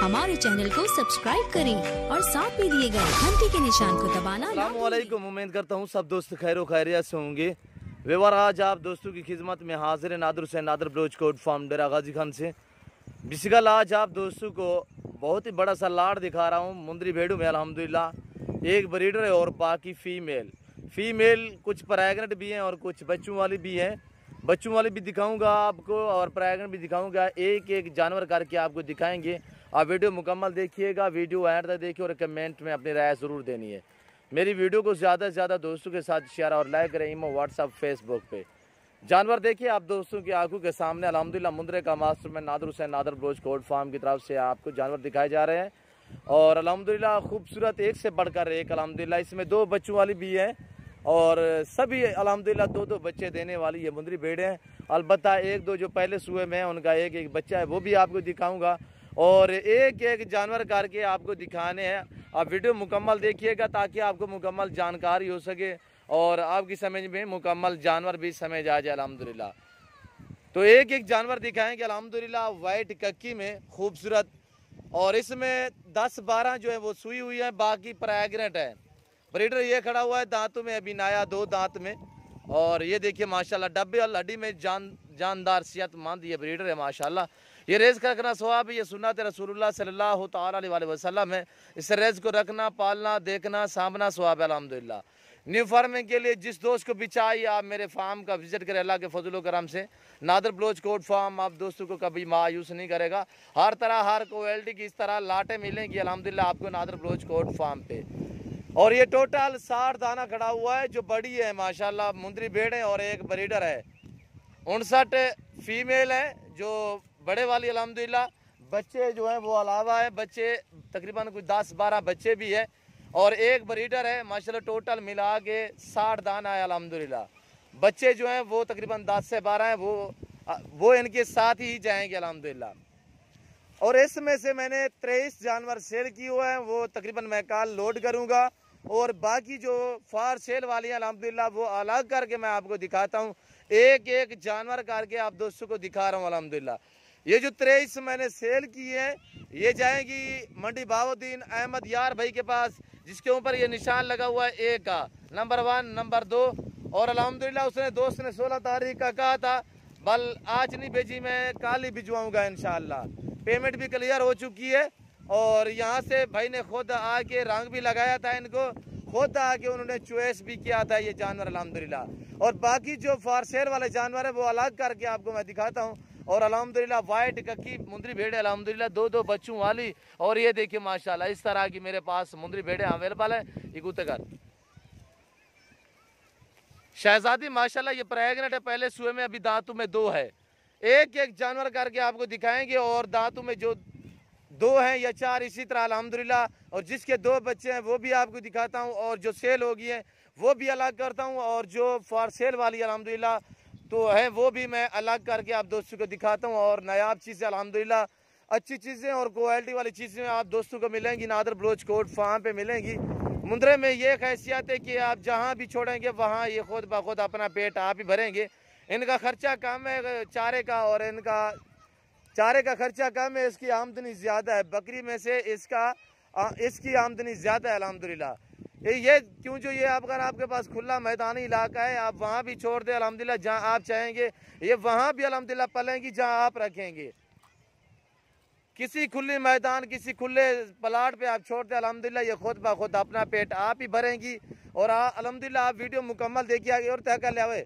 हमारे चैनल को सब्सक्राइब करें और साथ में दिए गए घंटी के निशान को दबाना ना भूलें। अस्सलामुअलैकुम, उम्मीद करता हूँ सब दोस्त खैर खैरियत से होंगे। व्यवहार आज आप दोस्तों की खिदमत में हाजिर है नादर हुसैन नादर ब्लोच कोट फार्म डेरा गाजी खान से। बिस्मिल्लाह, आज आप दोस्तों को बहुत ही बड़ा सा लाड़ दिखा रहा हूँ। मुंदरी भेड़ों में अल्हम्दुलिल्लाह एक ब्रीडर है और बाकी फीमेल कुछ प्रेग्नेंट भी हैं और कुछ बच्चों वाली भी हैं। बच्चों वाली भी दिखाऊंगा आपको और प्रेग्नेंट भी दिखाऊंगा। एक एक जानवर करके आपको दिखाएंगे। आप वीडियो मुकम्मल देखिएगा, वीडियो एंड तक देखिए और कमेंट में अपनी राय ज़रूर देनी है। मेरी वीडियो को ज़्यादा से ज़्यादा दोस्तों के साथ शेयर और लाइक करें इमो व्हाट्सअप फेसबुक पे। जानवर देखिए आप दोस्तों की आंखों के सामने अल्हम्दुलिल्लाह मुंद्रे का मास्टर मैं नादर हुसैन नादर ब्लोच कोट फार्म की तरफ से आपको जानवर दिखाए जा रहे हैं और अल्हम्दुलिल्लाह खूबसूरत एक से बढ़कर एक। अल्हम्दुलिल्लाह इसमें दो बच्चों वाली भी है और सभी अल्हम्दुलिल्लाह दो बच्चे देने वाली ये मुंदरी भेड़ हैं। अलबत्ता एक दो जो पहले सुए में है उनका एक एक बच्चा है, वो भी आपको दिखाऊंगा और एक एक जानवर करके आपको दिखाने हैं। आप वीडियो मुकम्मल देखिएगा ताकि आपको मुकम्मल जानकारी हो सके और आपकी समझ में मुकम्मल जानवर भी समझ आ जाए अल्हम्दुलिल्लाह। तो एक एक जानवर दिखाएंगे अल्हम्दुलिल्लाह। वाइट कक्की में खूबसूरत और इसमें 10-12 जो है वो सुई हुई है, बाकी प्रेग्नेंट है। ब्रीडर ये खड़ा हुआ है दांतों में अभी नया 2 दांत में और ये देखिए माशाल्लाह डब्बे और हड्डी में जानदार सेहतमंद ये ब्रीडर है माशाल्लाह। ये रेज़ का रखना सवाब है, ये सुन्नत रसूलुल्लाह सल्लल्लाहु तआला अलैहि वसल्लम है। इस रेज़ को रखना, पालना, देखना, सामना सवाब है अल्हम्दुलिल्लाह। न्यू फार्मिंग के लिए जिस दोस्त को भी चाहिए आप मेरे फार्म का विजिट करें। अल्लाह के फजल करम से नादर ब्लोच कोट फार्म आप दोस्तों को कभी मायूस नहीं करेगा। हर तरह हर क्वालिटी की इस तरह लाटें मिलेंगी अल्हम्दुलिल्लाह आपको नादर ब्लोच कोट फार्म पे। और ये टोटल 60 दाना खड़ा हुआ है जो बड़ी है माशाल्लाह मुंदरी भेड़ है और एक ब्रीडर है। 59 फीमेल है जो बड़े वाली अल्हम्दुलिल्लाह। बच्चे जो हैं वो अलावा है, बच्चे तकरीबन कुछ 10-12 बच्चे भी है और एक ब्रीडर है माशाल्लाह। टोटल मिला के 60 दाना है अल्हम्दुलिल्लाह। बच्चे जो हैं वो तकरीबन 10 से 12 हैं, वो इनके साथ ही जाएंगे अल्हम्दुलिल्लाह। और इसमें से मैंने 23 जानवर सेल किए हुए हैं, वो तकरीबन मैं कल लोड करूँगा और बाकी जो फार सेल वाली हैं अल्हम्दुलिल्लाह वो अलग करके मैं आपको दिखाता हूँ। एक एक जानवर करके आप दोस्तों को दिखा रहा हूँ अल्हम्दुलिल्लाह। ये जो 23 मैंने सेल की है ये जाएगी मंडी बाउद्दीन अहमद यार भाई के पास, जिसके ऊपर ये निशान लगा हुआ है ए का नंबर 1 नंबर 2। और अल्हम्दुलिल्लाह उसने दोस्त ने 16 तारीख का कहा था, बल आज नहीं भेजी, मैं कल ही भिजवाऊँगा इंशाअल्लाह। पेमेंट भी क्लियर हो चुकी है और यहाँ से भाई ने खुद आके रंग भी लगाया था, इनको खुद आके उन्होंने चॉइस भी किया था ये जानवर अल्हम्दुलिल्लाह। और बाकी जो फार सेल वाले जानवर है वो अलग करके आपको मैं दिखाता हूँ। और अल्हम्दुलिल्लाह वाइट कक्की मुंदरी भेड़े अल्हम्दुलिल्लाह 2 बच्चों वाली। और ये देखिए माशाल्लाह इस तरह की मेरे पास मुंदरी भेड़े अवेलेबल है। इकूतगर शहजादी माशाल्लाह ये प्रेग्नेंट है, पहले सुए में अभी दांतों में 2 है। एक एक जानवर करके आपको दिखाएंगे और दांतों में जो 2 हैं या 4 इसी तरह अल्हम्दुलिल्लाह। और जिसके 2 बच्चे हैं वो भी आपको दिखाता हूँ और जो सेल होगी है वो भी अलग करता हूँ और जो फॉर सेल वाली अल्हम्दुलिल्लाह तो है वो भी मैं अलग करके आप दोस्तों को दिखाता हूँ। और नायाब चीज़ें अल्हम्दुलिल्लाह अच्छी चीज़ें और क्वालिटी वाली चीज़ें आप दोस्तों को मिलेंगी नादर ब्लोच कोट फार्म पे मिलेंगी। मुंद्रे में ये हैसियत है कि आप जहाँ भी छोड़ेंगे वहाँ ये खुद ब खुद अपना पेट आप ही भरेंगे। इनका खर्चा कम है चारे का और इनका चारे का खर्चा कम है, इसकी आमदनी ज़्यादा है। बकरी में से इसकी आमदनी ज़्यादा है अल्हम्दुलिल्लाह। ये क्यों जो ये अगर आपके पास खुला मैदानी इलाका है आप वहाँ भी छोड़ दें अल्हम्दुलिल्लाह, जहाँ आप चाहेंगे ये वहाँ भी अल्हम्दुलिल्लाह पलेंगी जहाँ आप रखेंगे। किसी खुले मैदान किसी खुले प्लाट पे आप छोड़ दें अल्हम्दुलिल्लाह ये खुद ब खुद अपना पेट आप ही भरेंगी। और अल्हम्दुलिल्लाह आप वीडियो मुकम्मल देखिएगा और तय कर ले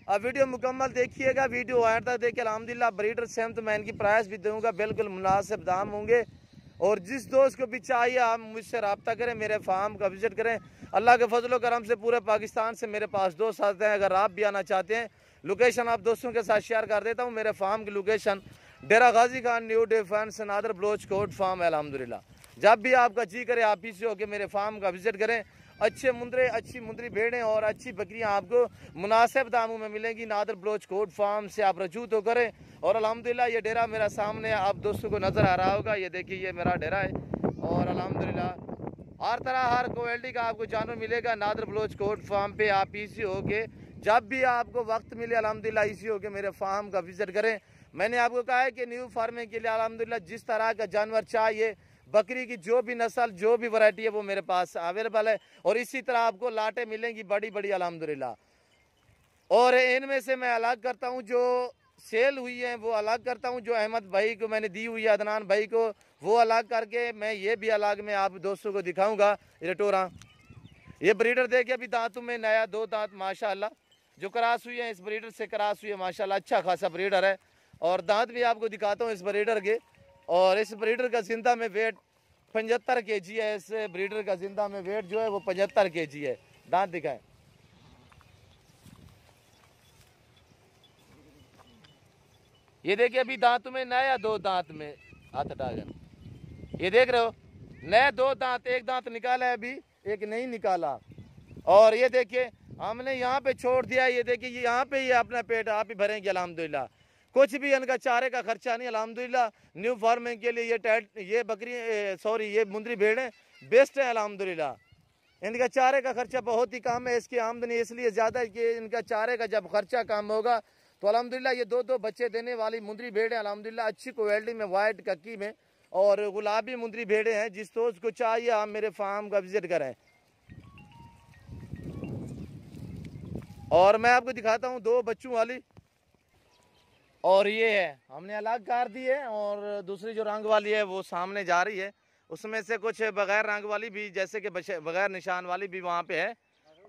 आप वीडियो मुकम्मल देखिएगा, वीडियो एंड तक देखिए अल्हम्दुलिल्लाह। ब्रीडर सेम तो मैं इनकी प्राइस भी दूंगा, बिल्कुल मुनासिब दाम होंगे। और जिस दोस्त को भी चाहिए आप मुझसे रब्ता करें, मेरे फार्म का विजिट करें। अल्लाह के फजल करम से पूरे पाकिस्तान से मेरे पास दोस्त आते हैं। अगर आप भी आना चाहते हैं लोकेशन आप दोस्तों के साथ शेयर कर देता हूँ। मेरे फार्म की location Dera Ghazi Khan new defence Nadir Baloch coat farm है अल्हम्दुलिल्लाह। जब भी आपका जी करे आप पीछे होकर मेरे फार्म का विजिट करें। अच्छे मुंदरे अच्छी मुंदरी भेड़ें और अच्छी बकरियां आपको मुनासिब दामों में मिलेंगी नादर ब्लोच कोट फार्म से। आप रजू तो करें। और अल्हम्दुलिल्लाह ये डेरा मेरा सामने आप दोस्तों को नज़र आ रहा होगा, ये देखिए ये मेरा डेरा है। और अल्हम्दुलिल्लाह हर तरह हर क्वालिटी का आपको जानवर मिलेगा नादर ब्लोच कोट फार्म पे। आप इसी होके जब भी आपको वक्त मिले अल्हम्दुलिल्लाह इसी होके मेरे फार्म का विजिट करें। मैंने आपको कहा है कि न्यू फार्मिंग के लिए अल्हम्दुलिल्लाह जिस तरह का जानवर चाहिए, बकरी की जो भी नस्ल जो भी वैरायटी है वो मेरे पास अवेलेबल है। और इसी तरह आपको लाटें मिलेंगी बड़ी बड़ी अल्हम्दुलिल्लाह। और इनमें से मैं अलग करता हूँ, जो सेल हुई है वो अलग करता हूँ, जो अहमद भाई को मैंने दी हुई है, अदनान भाई को, वो अलग करके मैं ये भी अलग में आप दोस्तों को दिखाऊंगा। रेटोरा ये ब्रीडर देखिए, अभी दांतों में नया 2 दांत माशाल्लाह जो क्रॉस हुई है, इस ब्रीडर से क्रॉस हुई है माशाल्लाह, अच्छा खासा ब्रीडर है। और दांत भी आपको दिखाता हूँ इस ब्रीडर के। और इस ब्रीडर का जिंदा में वेट 75 kg है। इस ब्रीडर का जिंदा में वेट जो है वो 75 kg है। दांत दिखाएं, ये देखिए अभी दांतों में नया 2 दांत में हाथ हटाकर, ये देख रहे हो नया 2 दांत, एक दांत निकाला है अभी, एक नहीं निकाला। और ये देखिए हमने यहाँ पे छोड़ दिया, ये देखिए ये यहाँ पे ही अपना पेट आप ही भरेंगे अल्हम्दुलिल्लाह। कुछ भी इनका चारे का खर्चा नहीं अल्हम्दुलिल्लाह। न्यू फार्मिंग के लिए ये बकरी सॉरी ये मुंदरी भेड़ें बेस्ट है अल्हम्दुलिल्लाह। इनका चारे का खर्चा बहुत ही कम है, इसकी आमदनी इसलिए ज़्यादा है कि इनका चारे का जब खर्चा कम होगा तो अल्हम्दुलिल्लाह ये 2 बच्चे देने वाली मुंदरी भेड़ें अल्हम्दुलिल्लाह, अच्छी क्वालिटी में, वाइट कक्की में और गुलाबी मुंदरी भेड़ें हैं। जिस दोस्त को चाहिए आप मेरे फार्म का विजिट करें। और मैं आपको दिखाता हूँ 2 बच्चों वाली, और ये है हमने अलग कर दी है। और दूसरी जो रंग वाली है वो सामने जा रही है, उसमें से कुछ बगैर रंग वाली भी, जैसे कि बगैर निशान वाली भी वहाँ पे है।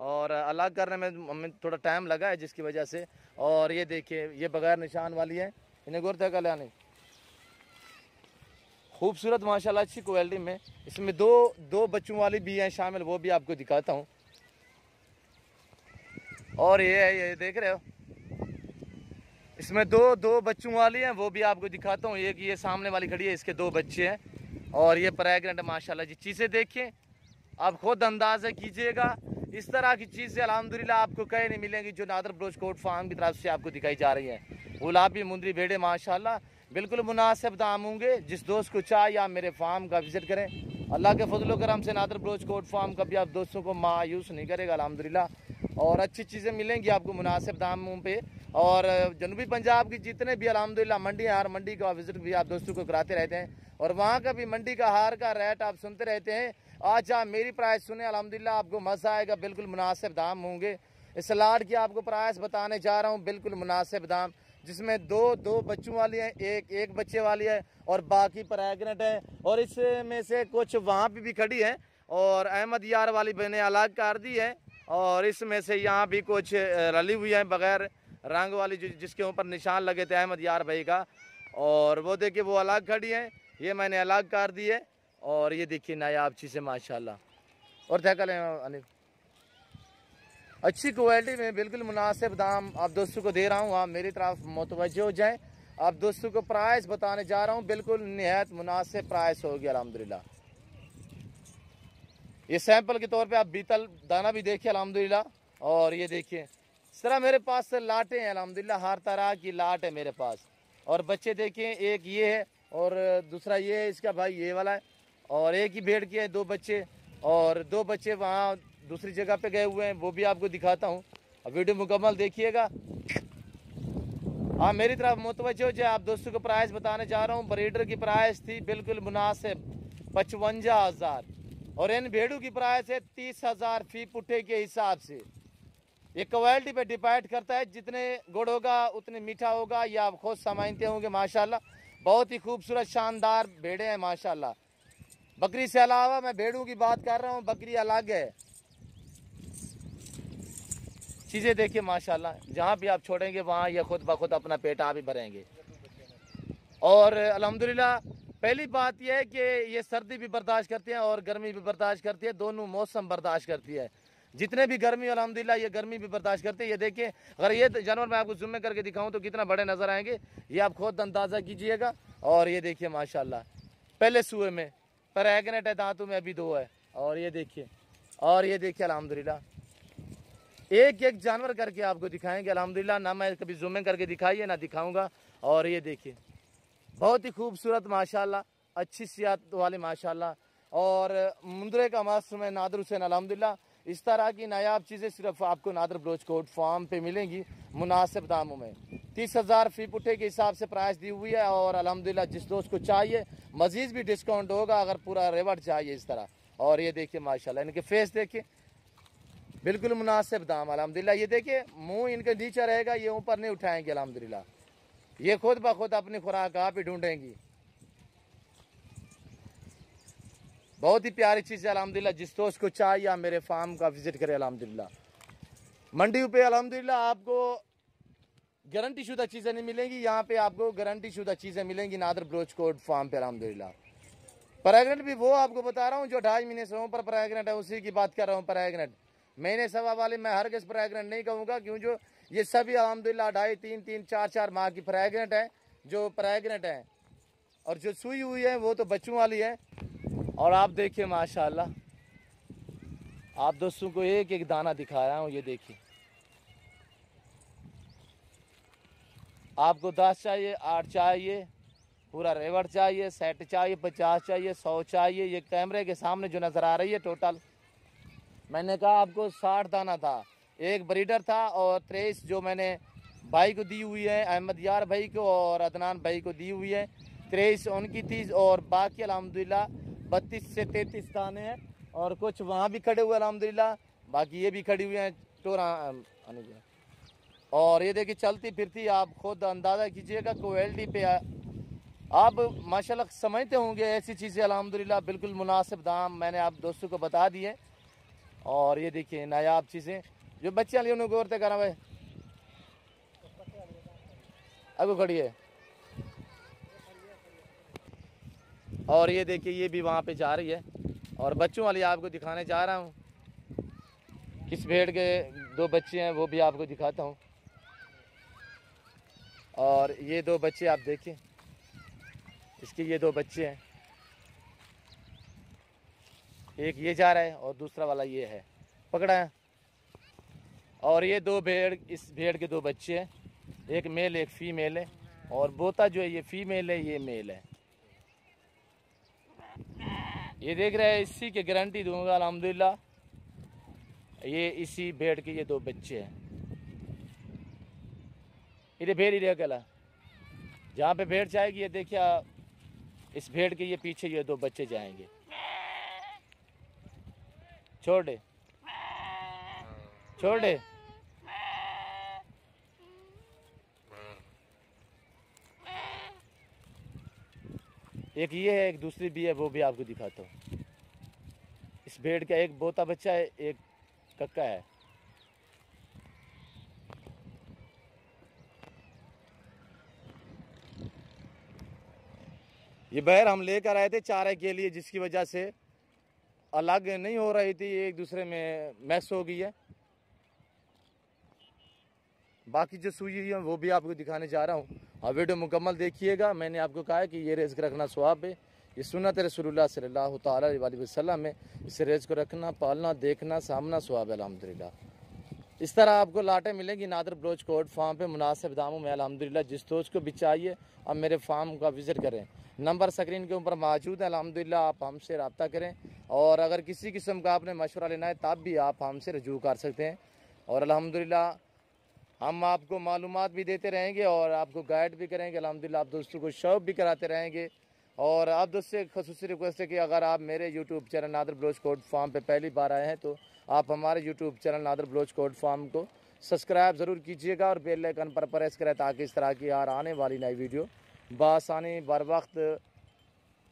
और अलग करने में हमें थोड़ा टाइम लगा है जिसकी वजह से। और ये देखिए ये बगैर निशान वाली है, इन्हें गुरता कल्याणी खूबसूरत माशाल्लाह अच्छी क्वालिटी में। इसमें दो बच्चों वाली भी हैं शामिल, वो भी आपको दिखाता हूँ। और ये देख रहे हो इसमें दो बच्चों वाली हैं, वो भी आपको दिखाता हूँ। एक ये सामने वाली खड़ी है, इसके 2 बच्चे हैं। और ये प्रेग्नेंट माशाल्लाह जी। चीज़ें देखिए आप खुद अंदाज़ा कीजिएगा, इस तरह की चीज़ें अल्हम्दुलिल्लाह आपको कहीं नहीं मिलेंगी जो नादर बलोच कोट फार्म की तरफ से आपको दिखाई जा रही हैं। गुलाबी मुंदरी भेड़े माशाल्लाह बिल्कुल मुनासिब दाम होंगे। जिस दोस्त को चाहिए आप मेरे फार्म का विजिट करें। अल्लाह के फजल करम से नादर बलोच कोट फार्म कभी आप दोस्तों को मायूस नहीं करेगा अल्हम्दुलिल्लाह। और अच्छी चीज़ें मिलेंगी आपको मुनासिब दामों पे। और जनूबी पंजाब की जितने भी अल्हम्दुलिल्लाह मंडियाँ, हर मंडी का विजिट भी आप दोस्तों को कराते रहते हैं। और वहाँ का भी मंडी का हार का रेट आप सुनते रहते हैं। आज आप मेरी प्राइस सुने अल्हम्दुलिल्लाह आपको मज़ा आएगा, बिल्कुल मुनासिब दाम होंगे। इस लाट की आपको प्राइस बताने जा रहा हूँ, बिल्कुल मुनासिब दाम, जिसमें दो बच्चों वाली है, एक बच्चे वाली है और बाकी प्रेग्नेंट है। और इसमें से कुछ वहाँ पे भी खड़ी है और अहमद यार वाली मैंने अलग कर दी है। और इसमें से यहाँ भी कुछ रली हुई है बगैर रंग वाली, जिसके ऊपर निशान लगे थे अहमद यार भाई का। और वो देखिए वो अलग खड़ी है, ये मैंने अलग कर दी है। और ये देखिए नायाब चीज़ें माशाल्लाह। और थैकल है अच्छी क्वालिटी में, बिल्कुल मुनासिब दाम आप दोस्तों को दे रहा हूँ। आप मेरी तरफ मुतवज्जो हो जाएं। आप दोस्तों को प्राइस बताने जा रहा हूँ, बिल्कुल निहायत मुनासिब प्राइस होगी अल्हम्दुलिल्लाह। ये सैंपल के तौर पे आप बीतल दाना भी देखिए अल्हम्दुलिल्लाह। और ये देखिए इस तरह मेरे पास लाटें हैं अल्हम्दुलिल्लाह, हर तरह की लाट है मेरे पास। और बच्चे देखिए एक ये है और दूसरा ये है, इसका भाई ये वाला है। और एक ही भेड़ के 2 बच्चे और 2 बच्चे वहाँ दूसरी जगह पे गए हुए हैं, वो भी आपको दिखाता हूँ। अब वीडियो मुकम्मल देखिएगा। हाँ मेरी तरफ मुतवज्जो हो जाए। आप दोस्तों को प्राइस बताने जा रहा हूँ। ब्रीडर की प्राइस थी बिल्कुल मुनासिब 55,000 और इन भेड़ों की प्राइस है 30,000 फी पुट्ठे के हिसाब से। ये क्वालिटी पे डिपेंड करता है, जितने गुड़ होगा उतने मीठा होगा, ये आप खुद समझते होंगे माशाल्लाह। बहुत ही खूबसूरत शानदार भेड़े हैं माशाल्लाह। बकरी से अलावा मैं भेड़ों की बात कर रहा हूँ, बकरी अलग है। चीज़ें देखिए माशाल्लाह, जहाँ भी आप छोड़ेंगे वहाँ ये खुद ब खुद अपना पेट आप ही भरेंगे। और अल्हम्दुलिल्लाह पहली बात यह है कि ये सर्दी भी बर्दाश्त करती है और गर्मी भी बर्दाश्त करती है, दोनों मौसम बर्दाश्त करती है। जितने भी गर्मी अल्हम्दुलिल्लाह ये गर्मी भी बर्दाश्त करते हैं। ये देखिए अगर ये जानवर मैं आपको ज़ूम में करके दिखाऊं तो कितना बड़े नज़र आएंगे, ये आप खुद अंदाज़ा कीजिएगा। और ये देखिए माशाल्लाह पहले सूए में प्रेग्नेंट है, दांतों में अभी 2 है। और ये देखिए अल्हम्दुलिल्लाह एक एक जानवर करके आपको दिखाएंगे अल्हम्दुलिल्लाह। ना मैं कभी ज़ूम में करके दिखाइए ना दिखाऊँगा। और ये देखिए बहुत ही खूबसूरत माशाल्लाह, अच्छी सियात वाले माशाल्लाह। और मुंदरे का मास्टर में नादर हुसैन अल्हम्दुलिल्लाह। इस तरह की नायाब चीज़ें सिर्फ आपको नादर बलोच कोट फार्म पे मिलेंगी मुनासिब दामों में। 30,000 फी पुट्ठे के हिसाब से प्राइस दी हुई है। और अल्हम्दुलिल्लाह जिस दोस्त को चाहिए मजीद भी डिस्काउंट होगा अगर पूरा रेवट चाहिए इस तरह। और ये देखिए माशाल्लाह इनके फेस देखिए बिल्कुल मुनासिब दाम अल्हम्दुलिल्लाह। ये देखिए मुंह इनके नीचे रहेगा, ये ऊपर नहीं उठाएंगे अल्हम्दुलिल्लाह। ये खुद ब खुद अपनी खुराक आप ही ढूंढेंगी। बहुत ही प्यारी चीज़ है अल्हम्दुलिल्लाह। जिस दोस्त को चाहिए आप मेरे फार्म का विजिट करें अल्हम्दुलिल्लाह। मंडी पे अल्हम्दुलिल्लाह आपको गारंटी शुदा चीज़ें नहीं मिलेंगी, यहाँ पे आपको गारंटी शुदा चीज़ें मिलेंगी नादर ब्लोच कोट फार्म पे अल्हम्दुलिल्लाह। प्रेगनेंट भी वो आपको बता रहा हूँ जो 2.5 महीने से ऊपर प्रेगनेंट है, उसी की बात कर रहा हूँ। प्रेगनेंट महीने सवा वाले मैं हर किस प्रेगनेंट नहीं कहूँगा, क्यों जो ये सभी अल्हम्दुलिल्लाह 2.5, 3, 4 माह की प्रेगनेंट है जो प्रेगनेंट है। और जो सुई हुई है वो तो बच्चों वाली है। और आप देखिए माशाल्लाह, आप दोस्तों को एक एक दाना दिखा रहा हूँ। ये देखिए आपको 10 चाहिए, 8 चाहिए, पूरा रेवट चाहिए, सेट चाहिए, 50 चाहिए, 100 चाहिए। ये कैमरे के सामने जो नज़र आ रही है टोटल मैंने कहा आपको 60 दाना था। एक ब्रीडर था और 23 जो मैंने भाई को दी हुई है, अहमद यार भाई को और अदनान भाई को दी हुई है। 23 उनकी थी और बाकी अल्हम्दुलिल्लाह 32 से 33 दाने हैं। और कुछ वहाँ भी खड़े हुए अल्हम्दुलिल्लाह, बाकी ये भी खड़ी हुई हैं टोरा। और ये देखिए चलती फिरती, आप खुद अंदाज़ा कीजिएगा क्वालिटी पे आप माशाल्लाह समझते होंगे। ऐसी चीज़ें अल्हम्दुलिल्लाह बिल्कुल मुनासिब दाम मैंने आप दोस्तों को बता दिए। और ये देखिए नायाब चीज़ें जो बच्चे लिए उन्हें गौरते करा भाई अगो खड़ी है। और ये देखिए ये भी वहाँ पे जा रही है। और बच्चों वाली आपको दिखाने जा रहा हूँ। किस भेड़ के 2 बच्चे हैं वो भी आपको दिखाता हूँ। और ये 2 बच्चे आप देखिए, इसके ये 2 बच्चे हैं, एक ये जा रहा है और दूसरा वाला ये है पकड़ा है। और ये 2 भेड़, इस भेड़ के 2 बच्चे हैं, एक मेल एक फीमेल है। और बोता जो है ये फीमेल है, ये मेल है। ये देख रहे हैं, इसी की गारंटी दूंगा अल्हम्दुलिल्लाह। ये इसी भेड़ के ये 2 बच्चे हैं। इधर भेड़ इधर अकेला जहाँ पे भेड़ जाएगी ये देखिए इस भेड़ के ये पीछे ये 2 बच्चे जाएंगे। छोड़ दे छोड़ दे। एक ये है, एक दूसरी भी है, वो भी आपको दिखाता हूँ। इस भेड़ का एक बोता बच्चा है, एक कक्का है। ये बैर हम लेकर आए थे चारे के लिए, जिसकी वजह से अलग नहीं हो रही थी, एक दूसरे में मैस हो गई है। बाकी जो सुई हुई है वो भी आपको दिखाने जा रहा हूँ। और वीडियो मुकम्मल देखिएगा। मैंने आपको कहा है कि ये रिज़्क रखना सवाब है, ये सुन्नत रसूलुल्लाह सल्लल्लाहु तआला अलैहि वसल्लम में इस रिज़्क को रखना, पालना, देखना, सामना सवाब है अल्हम्दुलिल्लाह। इस तरह आपको लाटें मिलेंगी नादर ब्लोच कोट फार्म पे मुनासिब दामों में अल्हम्दुलिल्लाह। जिस दोस्त को भी चाहिए अब मेरे फार्म का विज़िट करें। नंबर स्क्रीन के ऊपर मौजूद है अल्हम्दुलिल्लाह, आप हमसे रब्ता करें। और अगर किसी किस्म का आपने मशवरा लेना है तब भी आप हमसे रजू कर सकते हैं। और अल्हम्दुलिल्लाह हम आपको मालूमात भी देते रहेंगे और आपको गाइड भी करेंगे अल्हम्दुलिल्लाह। आप दोस्तों को शौक भी कराते रहेंगे। और आप दोस्त से ख़ुसूसी रिक्वेस्ट है कि अगर आप मेरे YouTube channel Nadir Baloch coat farm पे पहली बार आए हैं तो आप हमारे YouTube channel Nadir Baloch coat farm को सब्सक्राइब ज़रूर कीजिएगा और बेल आइकन पर प्रेस करें ताकि इस तरह की यार आने वाली नई वीडियो बआसानी बर वक्त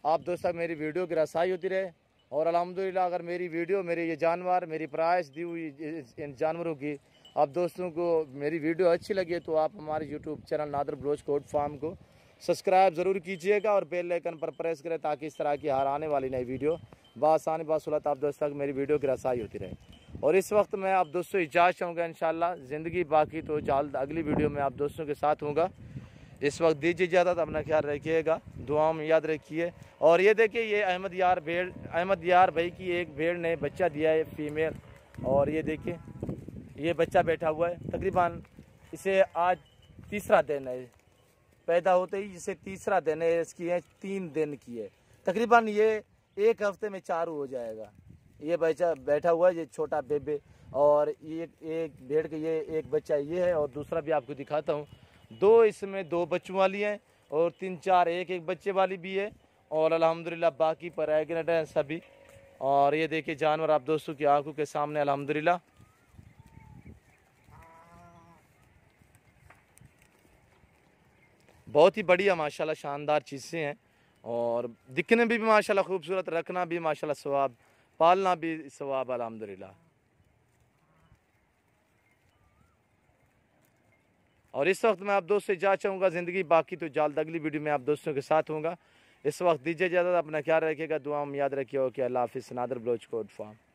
आप दोस्त तक मेरी वीडियो की रसाई होती रहे। और अल्हम्दुलिल्लाह अगर मेरी वीडियो, मेरे ये जानवर, मेरी प्राइस दी हुई इन जानवरों की आप दोस्तों को मेरी वीडियो अच्छी लगे तो आप हमारे YouTube channel Nadir Baloch coat farm को सब्सक्राइब ज़रूर कीजिएगा और बेल आइकन पर प्रेस करें ताकि इस तरह की हर आने वाली नई वीडियो बआसानी बासुलत आप दोस्तों तक मेरी वीडियो की रसाई होती रहे। और इस वक्त मैं आप दोस्तों इजाज़त चाहूँगा इंशाल्लाह ज़िंदगी बाकी तो जल्द अगली वीडियो में आप दोस्तों के साथ होगा। इस वक्त दीजिए इजाज़त, अपना ख्याल रखिएगा, दुआओं में याद रखिए। और ये देखिए ये अहमद यार भाई की एक भेड़ ने बच्चा दिया है फीमेल। और ये देखिए ये बच्चा बैठा हुआ है, तकरीबन इसे आज 3रा दिन है, पैदा होते ही इसे 3रा दिन है, इसकी है 3 दिन की है। तकरीबन ये 1 हफ्ते में चारू हो जाएगा। ये बच्चा बैठा हुआ है, ये छोटा बेबे। और ये एक भेड़ के ये एक बच्चा ये है और दूसरा भी आपको दिखाता हूँ। दो इसमें दो बच्चों वाली हैं और 3-4 एक एक बच्चे वाली भी है। और अल्हम्दुलिल्लाह बाकी प्रेग्नेंट हैं सभी। और ये देखिए जानवर आप दोस्तों की आंखों के सामने अल्हम्दुलिल्लाह। बहुत ही बढ़िया माशाल्लाह शानदार चीज़ें हैं और दिखने में भी माशाल्लाह खूबसूरत, रखना भी माशाल्लाह सवाब, पालना भी सवाब अल्हम्दुलिल्लाह। और इस वक्त मैं आप दोस्तों से जा चाहूँगा ज़िंदगी, बाकी तो जल्द अगली वीडियो में आप दोस्तों के साथ होऊंगा। इस वक्त दीजिए इजाज़त, अपना ख्याल रखिएगा, दुआ में याद रखिए। ओके, अल्लाह हाफिज़। Nadir Baloch goat farm.